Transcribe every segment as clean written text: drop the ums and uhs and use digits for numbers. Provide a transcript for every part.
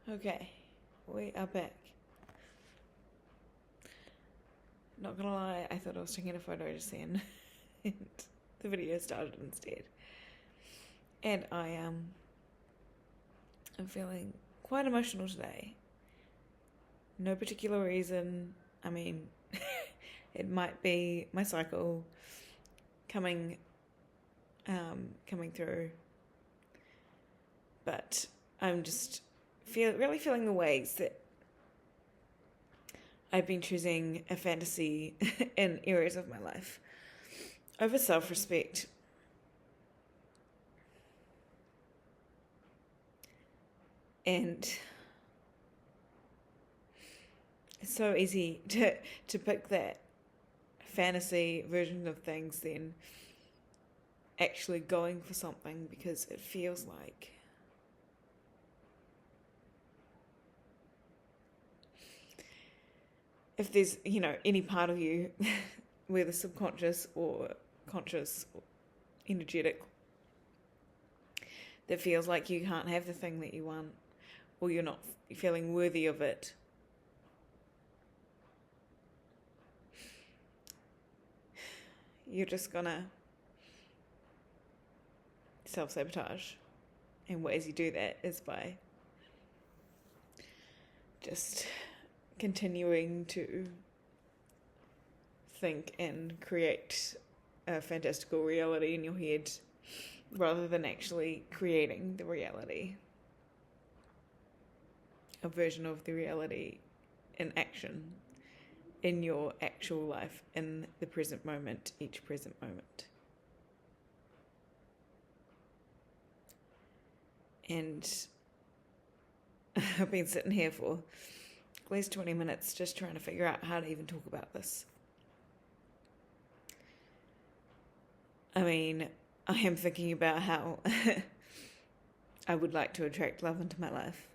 Okay, we are back. Not gonna lie, I thought I was taking a photo just then, and the video started instead. And I'm feeling quite emotional today. No particular reason. I mean, it might be my cycle coming through, but I'm just really feeling the ways that I've been choosing a fantasy in areas of my life over self-respect. And it's so easy to pick that fantasy version of things than actually going for something, because it feels like if there's, any part of you, whether subconscious or conscious or energetic, that feels like you can't have the thing that you want, or you're not feeling worthy of it, you're just gonna self-sabotage. And ways you do that is by just continuing to think and create a fantastical reality in your head rather than actually creating the reality, a version of the reality in action in your actual life, in the present moment, each present moment. And I've been sitting here for at least 20 minutes just trying to figure out how to even talk about this. I mean, I am thinking about how I would like to attract love into my life.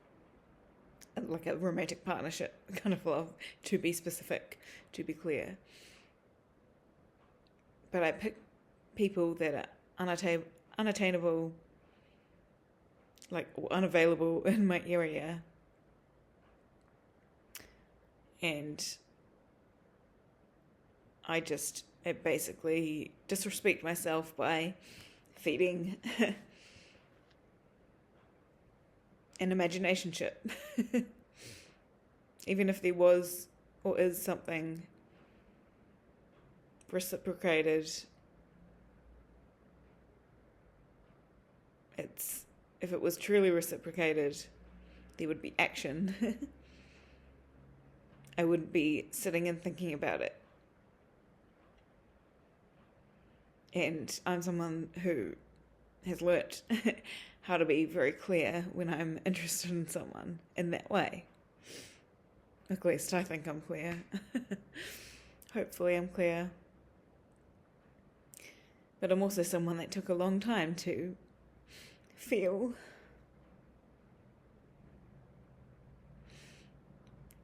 Like a romantic partnership kind of love, to be specific, to be clear. But I pick people that are unattainable, or unavailable in my area. And I basically disrespect myself by feeding an imagination ship. Even if there was or is something reciprocated, if it was truly reciprocated, there would be action. I wouldn't be sitting and thinking about it. And I'm someone who has learnt how to be very clear when I'm interested in someone in that way. At least I think I'm clear. Hopefully I'm clear. But I'm also someone that took a long time to feel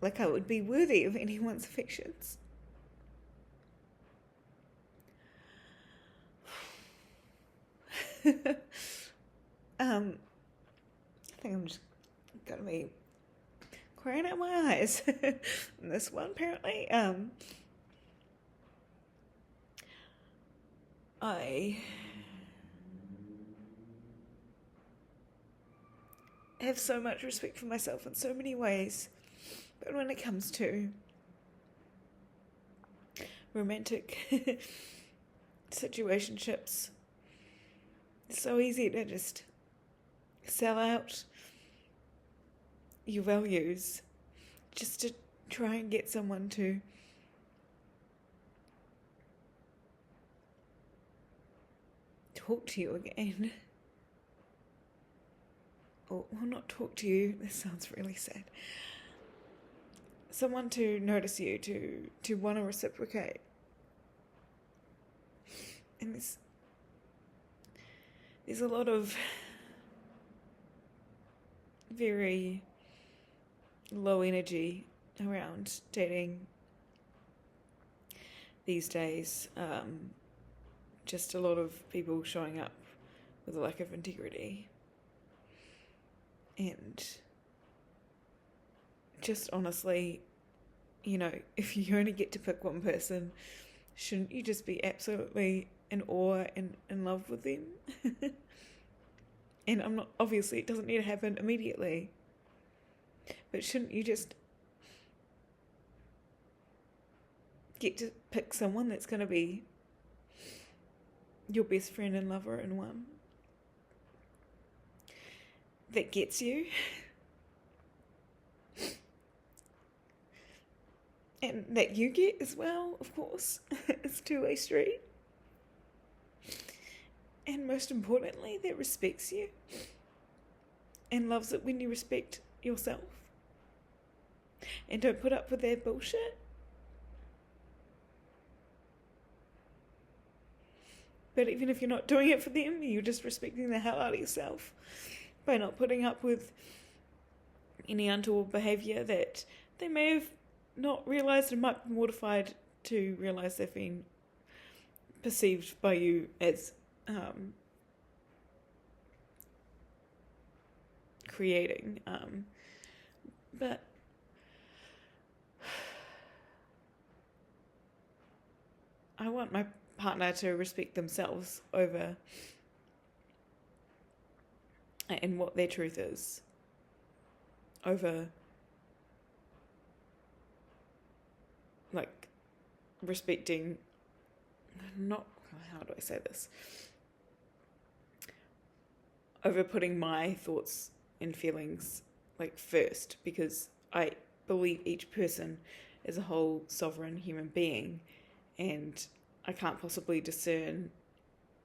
like I would be worthy of anyone's affections. I think I'm just gonna be crying out my eyes. This one, apparently. I have so much respect for myself in so many ways, but when it comes to romantic situationships, it's so easy to just sell out your values just to try and get someone to talk to you again. Or not talk to you, this sounds really sad. Someone to notice you, to want to reciprocate. And there's a lot of very low energy around dating these days. Just a lot of people showing up with a lack of integrity. And just honestly, if you only get to pick one person, shouldn't you just be absolutely in awe and in love with them? And obviously it doesn't need to happen immediately, but shouldn't you just get to pick someone that's going to be your best friend and lover in one, that gets you, and that you get as well, of course. It's a two-way street. And most importantly, that respects you and loves it when you respect yourself and don't put up with their bullshit. But even if you're not doing it for them, you're just respecting the hell out of yourself by not putting up with any untoward behaviour that they may have not realised and might be mortified to realise they've been perceived by you as creating. But I want my partner to respect themselves over and what their truth is over like respecting, not, how do I say this, over putting my thoughts and feelings like first, because I believe each person is a whole sovereign human being, and I can't possibly discern,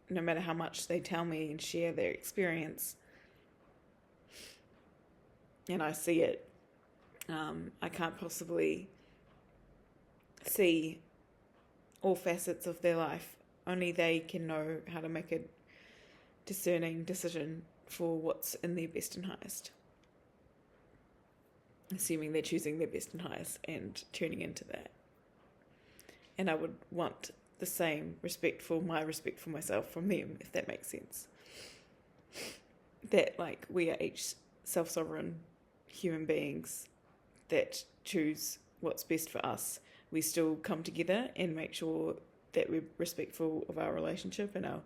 no matter how much they tell me and share their experience, and I see it, I can't possibly see all facets of their life. Only they can know how to make a discerning decision for what's in their best and highest, assuming they're choosing their best and highest and tuning into that. And I would want the same respect for myself from them, if that makes sense. That like we are each self-sovereign human beings that choose what's best for us. We still come together and make sure that we're respectful of our relationship and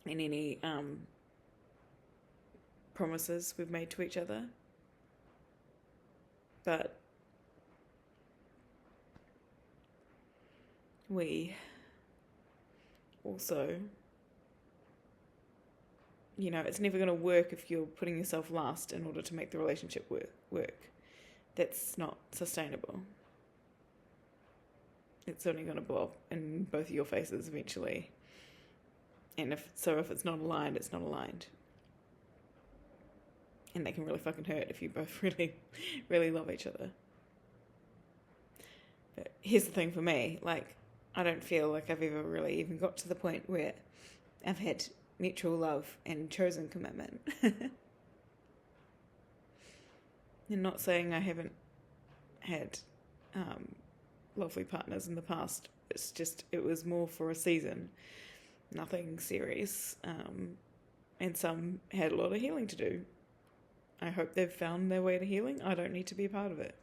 any promises we've made to each other. But we also, it's never going to work if you're putting yourself last in order to make the relationship work. That's not sustainable. It's only going to blow up in both of your faces eventually. And if it's not aligned, it's not aligned. And they can really fucking hurt if you both really, really love each other. But here's the thing for me, like, I don't feel like I've ever really even got to the point where I've had mutual love and chosen commitment. And not saying I haven't had lovely partners in the past. It's just, it was more for a season, nothing serious. And some had a lot of healing to do. I hope they've found their way to healing. I don't need to be a part of it.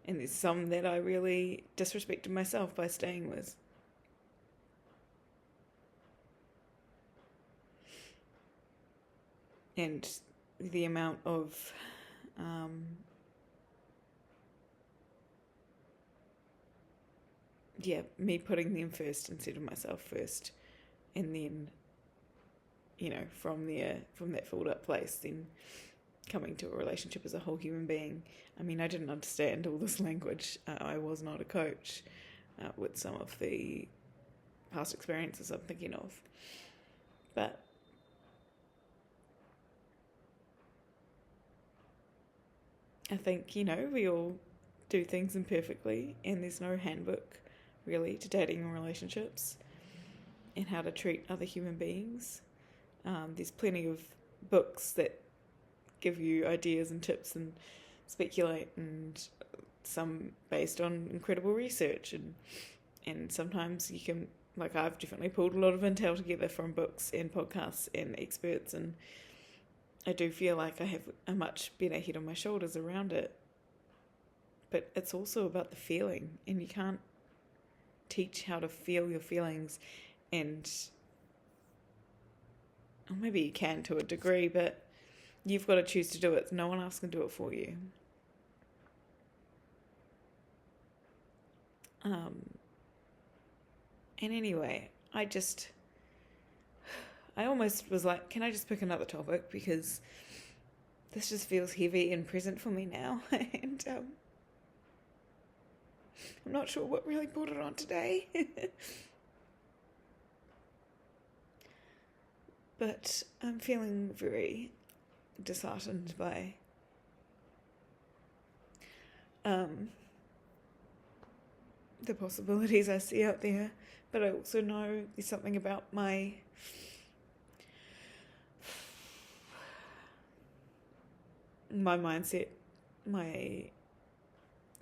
And there's some that I really disrespected myself by staying with. And the amount of me putting them first instead of myself first, and then from that filled up place, then coming to a relationship as a whole human being. I mean, I didn't understand all this language. I was not a coach with some of the past experiences I'm thinking of, but I think, we all do things imperfectly, and there's no handbook really to dating and relationships and how to treat other human beings. There's plenty of books that give you ideas and tips and speculate, and some based on incredible research, and sometimes you can, like, I've definitely pulled a lot of intel together from books and podcasts and experts and I do feel like I have a much better head on my shoulders around it. But it's also about the feeling, and you can't teach how to feel your feelings, and or maybe you can to a degree, but you've got to choose to do it. No one else can do it for you. And anyway, I almost was like, can I just pick another topic, because this just feels heavy and present for me now, and I'm not sure what really brought it on today. But I'm feeling very disheartened by the possibilities I see out there. But I also know there's something about my mindset, my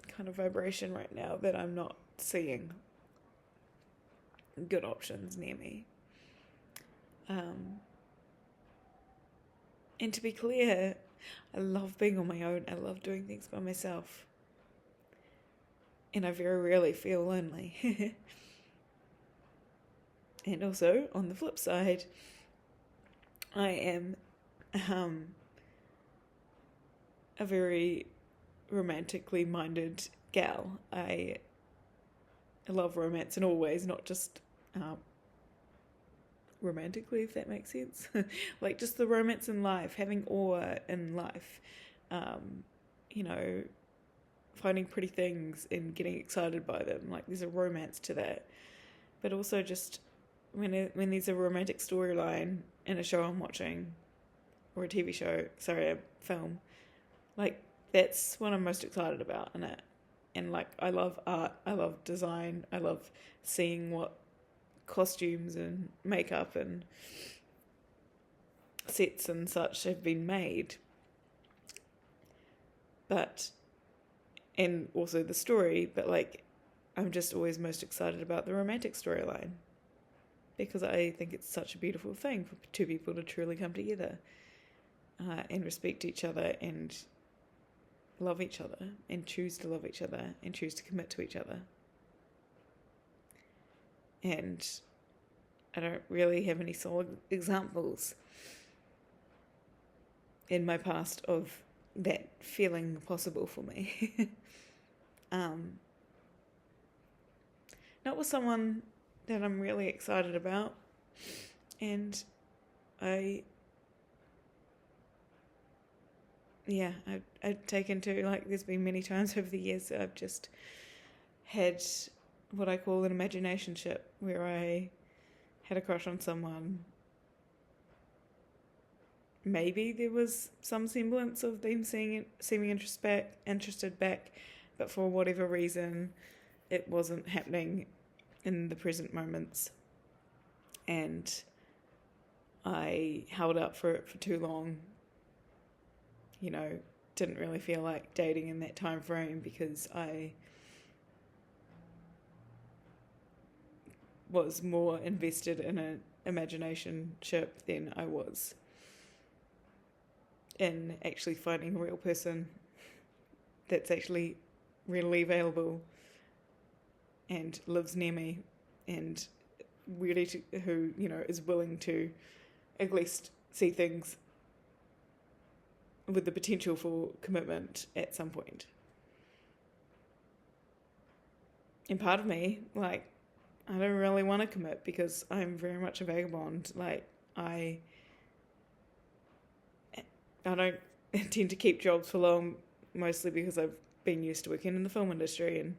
kind of vibration right now, that I'm not seeing good options near me. And to be clear, I love being on my own. I love doing things by myself. And I very rarely feel lonely. And also, on the flip side, I am a very romantically minded gal. I love romance in all ways, not just romantically, if that makes sense. Like, just the romance in life, having awe in life, finding pretty things and getting excited by them. Like, there's a romance to that. But also just when there's a romantic storyline in a show I'm watching, or a TV show, a film, like, that's what I'm most excited about in it. And like, I love art, I love design, I love seeing what costumes and makeup and sets and such have been made. And also the story, but like, I'm just always most excited about the romantic storyline, because I think it's such a beautiful thing for two people to truly come together and respect each other and love each other and choose to love each other and choose to commit to each other. And I don't really have any solid examples in my past of that feeling possible for me. Not with someone that I'm really excited about. And I've taken to, like, there's been many times over the years that I've just had what I call an imaginationship, where I had a crush on someone. Maybe there was some semblance of them seeming interested back, but for whatever reason, it wasn't happening in the present moments. And I held up for it for too long. Didn't really feel like dating in that time frame, because I was more invested in an imaginationship than I was in actually finding a real person that's actually readily available and lives near me and who is willing to at least see things with the potential for commitment at some point. And part of me, like, I don't really want to commit, because I'm very much a vagabond. Like, I don't tend to keep jobs for long, mostly because I've been used to working in the film industry, and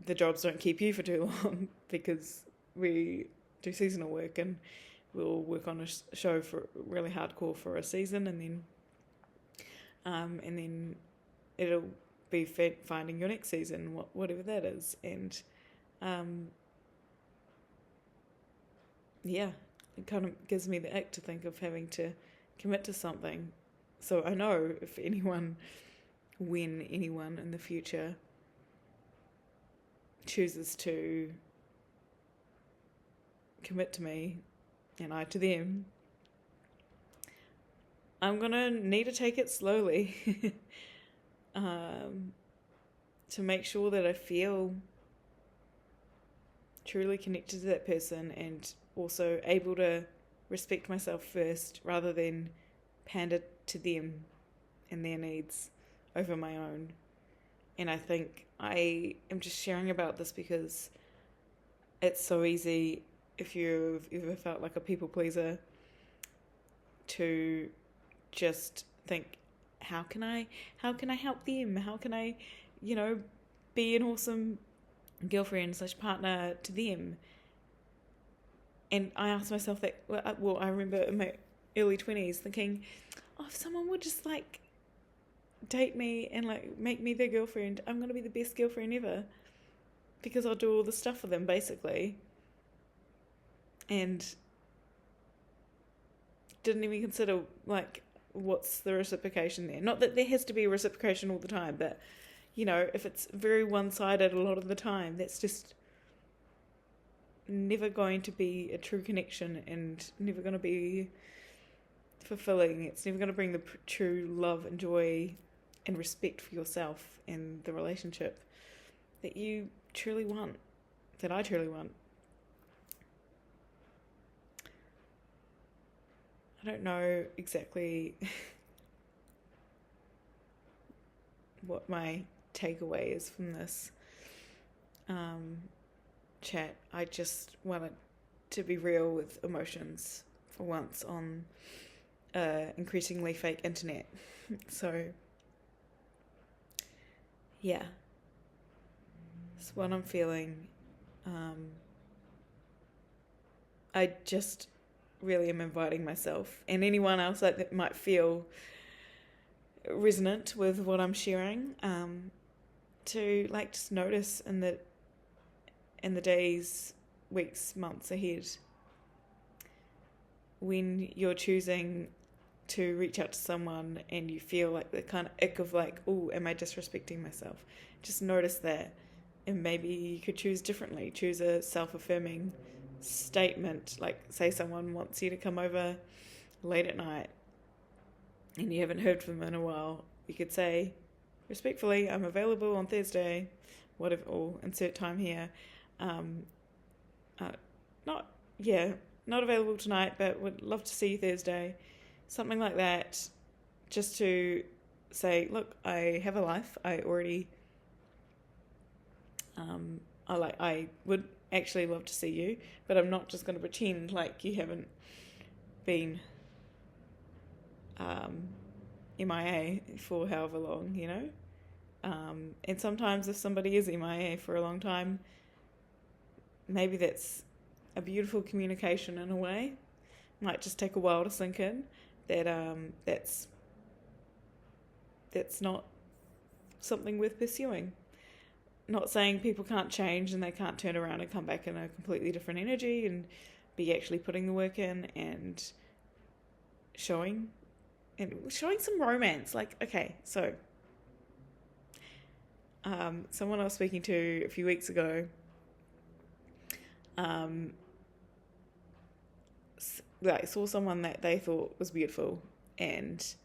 the jobs don't keep you for too long, because we do seasonal work, and we'll work on a show for really hardcore for a season, and then it'll be finding your next season, whatever that is. And it kind of gives me the ick to think of having to commit to something. So I know when anyone in the future chooses to commit to me and I to them, I'm gonna need to take it slowly to make sure that I feel truly connected to that person and also able to respect myself first rather than pander to them and their needs over my own. And I think I am just sharing about this because it's so easy, if you've ever felt like a people pleaser, to just think, how can I help them? How can I, be an awesome girlfriend / partner to them? And I asked myself that, I remember in my early 20s thinking, if someone would just date me and make me their girlfriend, I'm going to be the best girlfriend ever, because I'll do all the stuff for them basically. And didn't even consider what's the reciprocation there. Not that there has to be a reciprocation all the time, but if it's very one-sided a lot of the time, that's just never going to be a true connection and never going to be fulfilling. It's never going to bring the true love and joy and respect for yourself and the relationship that you truly want, that I truly want. I don't know exactly what my takeaway is from this chat. I just wanted to be real with emotions for once on increasingly fake internet. So yeah, it's what I'm feeling. I just really am inviting myself and anyone else that might feel resonant with what I'm sharing, to just notice in the days, weeks, months ahead, when you're choosing to reach out to someone and you feel the kind of ick of oh, am I disrespecting myself? Just notice that, and maybe you could choose differently. Choose a self-affirming statement, say someone wants you to come over late at night and you haven't heard from them in a while. You could say, respectfully, I'm available on Thursday, whatever, or insert time here. Not available tonight, but would love to see you Thursday. Something like that, just to say, look, I have a life. I already, I would actually love to see you, but I'm not just going to pretend like you haven't been MIA for however long, and sometimes if somebody is MIA for a long time, maybe that's a beautiful communication in a way. Might just take a while to sink in that that's not something worth pursuing. Not saying people can't change and they can't turn around and come back in a completely different energy and be actually putting the work in and showing some romance. So someone I was speaking to a few weeks ago, saw someone that they thought was beautiful and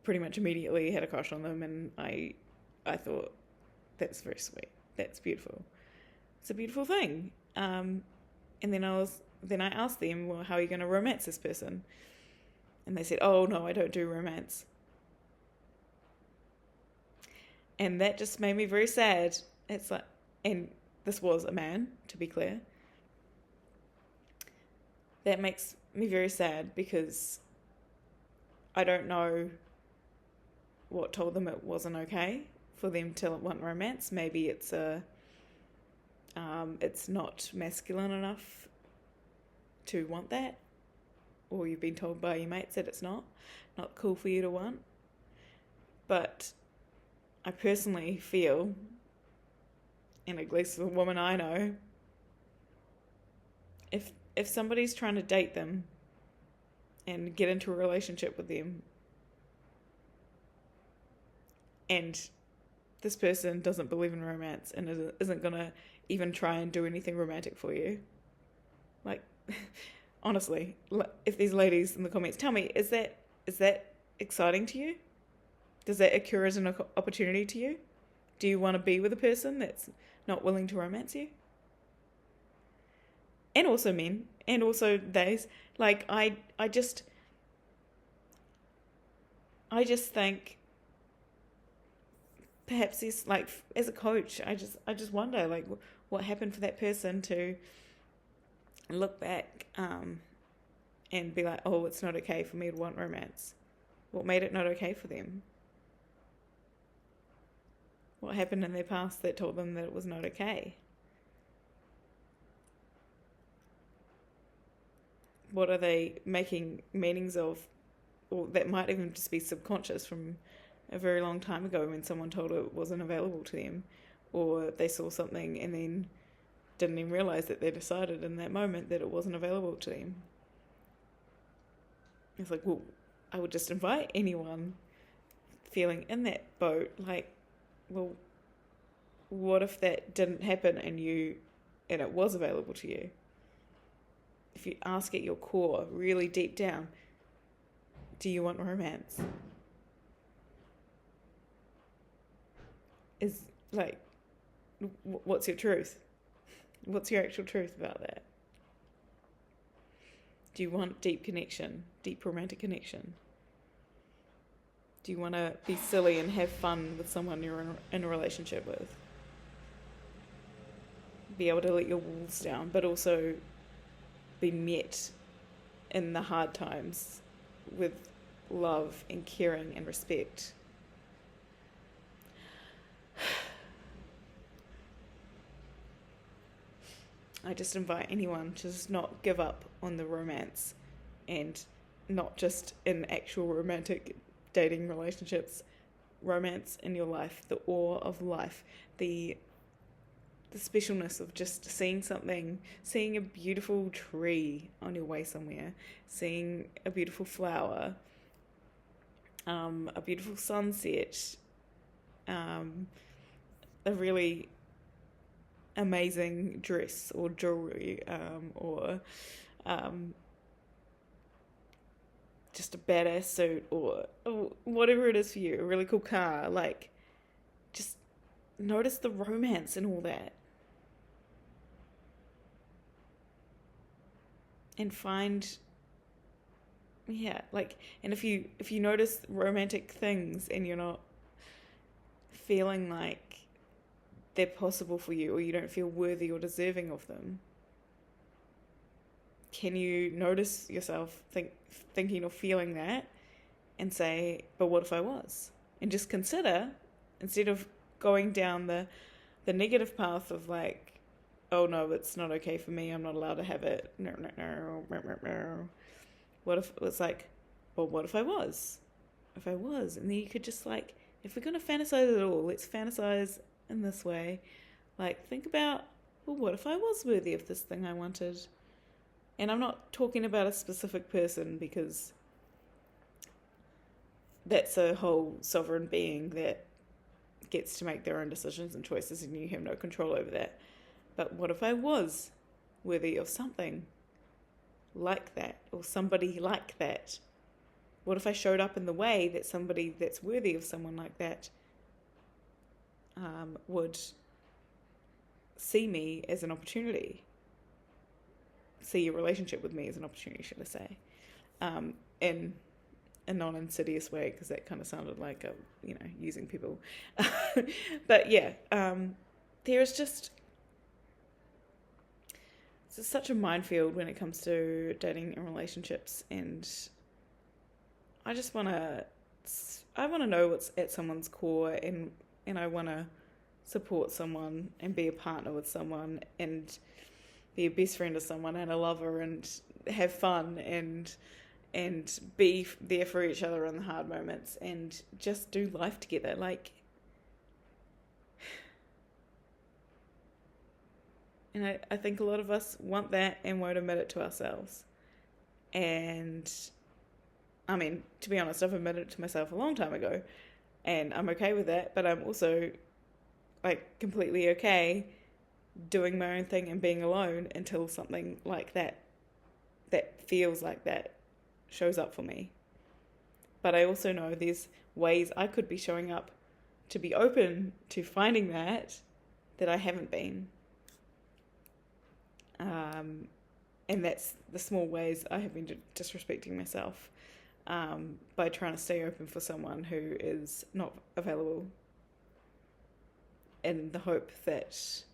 pretty much immediately had a crush on them, and I thought, that's very sweet, that's beautiful, it's a beautiful thing. And then I asked them, well, how are you going to romance this person? And they said, oh no, I don't do romance. And that just made me very sad. And this was a man, to be clear. That makes me very sad because I don't know what told them it wasn't okay for them to want romance. Maybe it's not masculine enough to want that, or you've been told by your mates that it's not cool for you to want. But I personally feel, and at least the woman I know, if somebody's trying to date them and get into a relationship with them, and this person doesn't believe in romance and isn't going to even try and do anything romantic for you, honestly, if there's ladies in the comments, tell me, is that exciting to you? Does that occur as an opportunity to you? Do you want to be with a person that's not willing to romance you? And also men, and also those. Like, I just think perhaps this, like, as a coach, I just wonder, like, what happened for that person to look back and be like, oh, it's not okay for me to want romance. What made it not okay for them? What happened in their past that told them that it was not okay? What are they making meanings of, or that might even just be subconscious from a very long time ago when someone told it wasn't available to them, or they saw something and then didn't even realize that they decided in that moment that it wasn't available to them. It's like, well, I would just invite anyone feeling in that boat, like, well, what if that didn't happen and it was available to you? If you ask at your core, really deep down, do you want romance? Is, like, what's your truth? What's your actual truth about that? Do you want deep connection, deep romantic connection? Do you want to be silly and have fun with someone you're in a relationship with? Be able to let your walls down, but also be met in the hard times with love and caring and respect. I just invite anyone to just not give up on the romance, and not just in actual romantic dating relationships, romance in your life, the awe of life, the specialness of just seeing a beautiful tree on your way somewhere, seeing a beautiful flower, a beautiful sunset, a really amazing dress or jewelry, or just a badass suit, or whatever it is for you, a really cool car. Like, just notice the romance and all that, and find, and if you notice romantic things and you're not feeling like they're possible for you, or you don't feel worthy or deserving of them, can you notice yourself thinking or feeling that and say, but what if I was? And just consider, instead of going down the negative path of like, oh no, it's not okay for me, I'm not allowed to have it, no. What if it was like, well, what if I was? If I was, and then you could just, like, if we're going to fantasize at all, let's fantasize in this way. Like, think about, well, what if I was worthy of this thing I wanted? And I'm not talking about a specific person, because that's a whole sovereign being that gets to make their own decisions and choices, and you have no control over that. But what if I was worthy of something like that, or somebody like that? What if I showed up in the way that somebody that's worthy of someone like that would see me as an opportunity, see a relationship with me as an opportunity, should I say, in a non-insidious way, because that kind of sounded like using people. But yeah, there's just, it's such a minefield when it comes to dating and relationships, and I want to know what's at someone's core, and I want to support someone and be a partner with someone and be a best friend of someone and a lover and have fun and be there for each other in the hard moments and just do life together. Like, and I think a lot of us want that and won't admit it to ourselves. And I mean, to be honest, I've admitted it to myself a long time ago, and I'm okay with that, but I'm also, like, completely okay doing my own thing and being alone until something like that that feels like that shows up for me. But I also know there's ways I could be showing up to be open to finding that I haven't been. And that's the small ways I have been disrespecting myself by trying to stay open for someone who is not available, in the hope that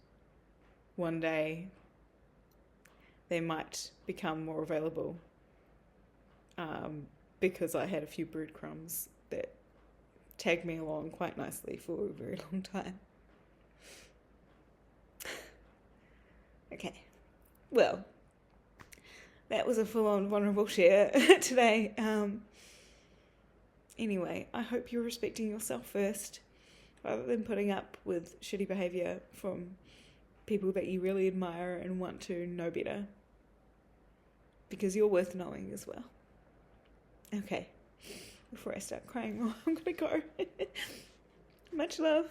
one day they might become more available, because I had a few breadcrumbs that tagged me along quite nicely for a very long time. Okay, well, that was a full-on vulnerable share today. Anyway, I hope you're respecting yourself first, rather than putting up with shitty behaviour from people that you really admire and want to know better. Because you're worth knowing as well. Okay, before I start crying, I'm gonna go. Much love.